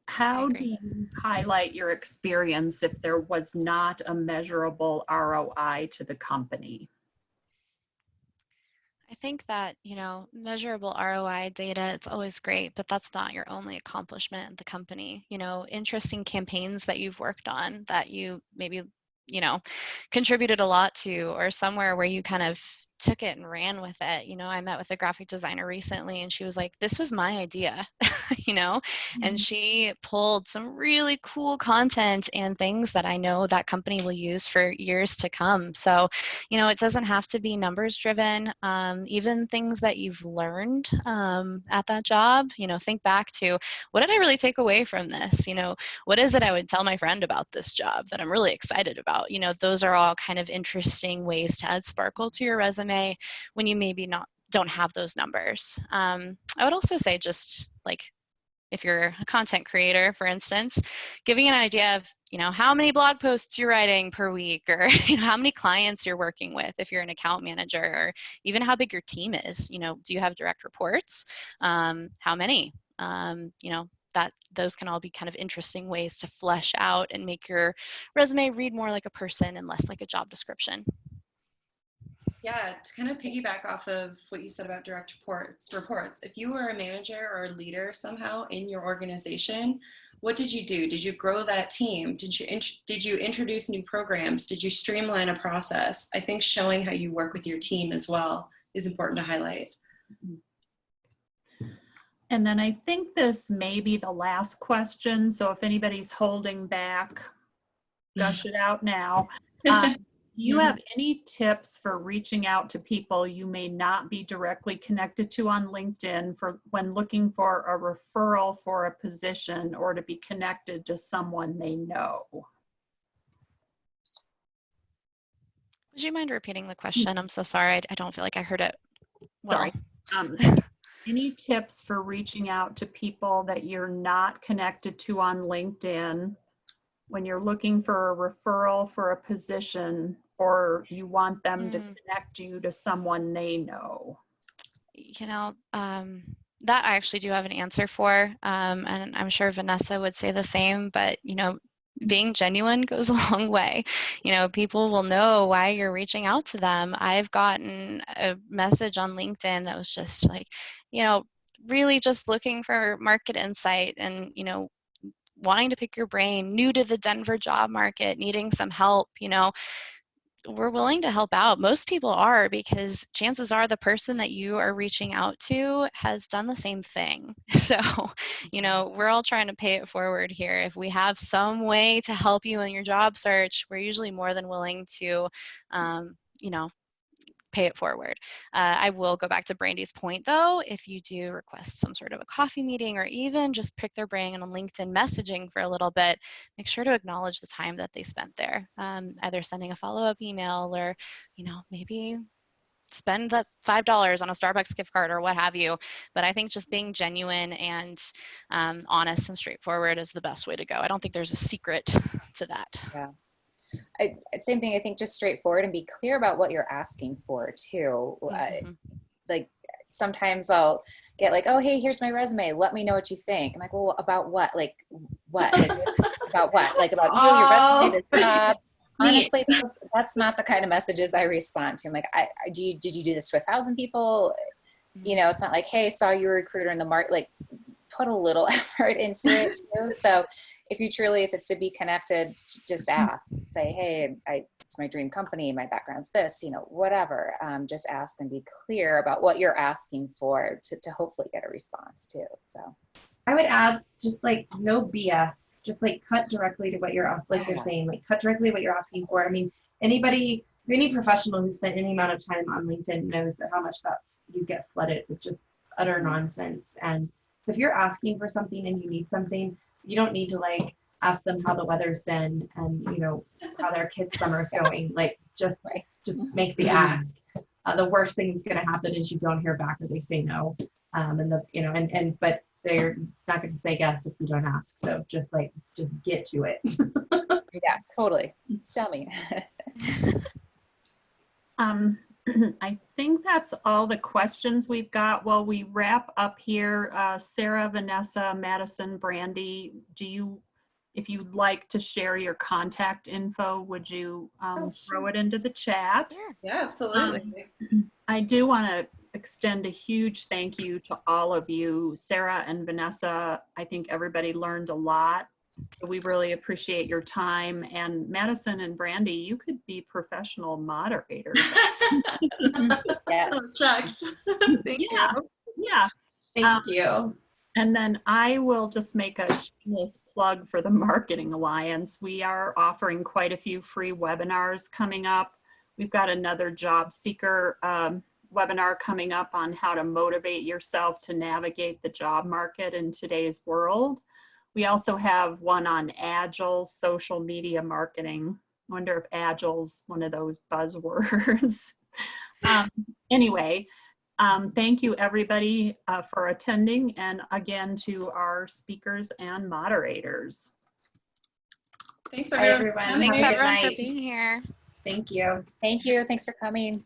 How do you highlight your experience if there was not a measurable ROI to the company? I think that, measurable ROI data, it's always great, but that's not your only accomplishment at the company. Interesting campaigns that you've worked on that you maybe, contributed a lot to, or somewhere where you kind of took it and ran with it. I met with a graphic designer recently and she was like, this was my idea, and she pulled some really cool content and things that I know that company will use for years to come. So, it doesn't have to be numbers driven. Even things that you've learned at that job, think back to, what did I really take away from this? What is it I would tell my friend about this job that I'm really excited about? Those are all kind of interesting ways to add sparkle to your resume when you maybe don't have those numbers. I would also say, just like, if you're a content creator, for instance, giving an idea of, how many blog posts you're writing per week, or, how many clients you're working with if you're an account manager, or even how big your team is. Do you have direct reports? How many? Those can all be kind of interesting ways to flesh out and make your resume read more like a person and less like a job description. Yeah, to kind of piggyback off of what you said about direct reports, if you were a manager or a leader somehow in your organization, what did you do? Did you grow that team? Did you introduce new programs? Did you streamline a process? I think showing how you work with your team as well is important to highlight. And then I think this may be the last question. So if anybody's holding back, gush it out now. Do you have any tips for reaching out to people you may not be directly connected to on LinkedIn for when looking for a referral for a position or to be connected to someone they know? Would you mind repeating the question? I'm so sorry. I don't feel like I heard it well. Sorry. Any tips for reaching out to people that you're not connected to on LinkedIn when you're looking for a referral for a position, or you want them to connect you to someone they know? That I actually do have an answer for, and I'm sure Vanessa would say the same, but, being genuine goes a long way. People will know why you're reaching out to them. I've gotten a message on LinkedIn that was just like, really just looking for market insight and, wanting to pick your brain, new to the Denver job market, needing some help. We're willing to help out. Most people are, because chances are the person that you are reaching out to has done the same thing. So, we're all trying to pay it forward here. If we have some way to help you in your job search, we're usually more than willing to, pay it forward. I will go back to Brandy's point though. If you do request some sort of a coffee meeting, or even just pick their brain on LinkedIn messaging for a little bit, make sure to acknowledge the time that they spent there. Either sending a follow-up email, or, maybe spend that $5 on a Starbucks gift card or what have you. But I think just being genuine and honest and straightforward is the best way to go. I don't think there's a secret to that. Yeah. Same thing. I think just straightforward and be clear about what you're asking for too. Like sometimes I'll get like, oh, hey, here's my resume. Let me know what you think. I'm like, well, about what? Like what? Like, about what? Like about you, your resume, the job. Honestly, that's not the kind of messages I respond to. I'm like, did you do this to 1,000 people? It's not like, hey, saw you a recruiter in the market. Like, put a little effort into it too. So if it's to be connected, just ask. Say, hey, it's my dream company. My background's this, whatever. Just ask and be clear about what you're asking for to hopefully get a response too. So I would add just like no BS, just like cut directly to what you're you're saying, like cut directly what you're asking for. I mean, any professional who spent any amount of time on LinkedIn knows that how much that you get flooded with just utter nonsense. And so if you're asking for something and you need something, you don't need to like ask them how the weather's been and how their kids' summer's going. Like just make the ask. The worst thing that's going to happen is you don't hear back or they say no. But they're not going to say yes if you don't ask. So just get to it. Yeah, totally. Just tell me. I think that's all the questions we've got. While we wrap up here, Sarah, Vanessa, Madison, Brandy, if you'd like to share your contact info, would you throw it into the chat? Yeah, absolutely. I do want to extend a huge thank you to all of you, Sarah and Vanessa. I think everybody learned a lot. So we really appreciate your time. And Madison and Brandy, you could be professional moderators. Yeah. Oh, shucks. Thank you. Yeah. Thank you. And then I will just make a shameless plug for the Marketing Alliance. We are offering quite a few free webinars coming up. We've got another job seeker webinar coming up on how to motivate yourself to navigate the job market in today's world. We also have one on Agile social media marketing. I wonder if Agile's one of those buzzwords. Anyway, thank you everybody for attending, and again to our speakers and moderators. Thanks Bye, everyone. everyone. Thanks Have a good everyone for night. being here. Thank you. Thank you. Thanks for coming.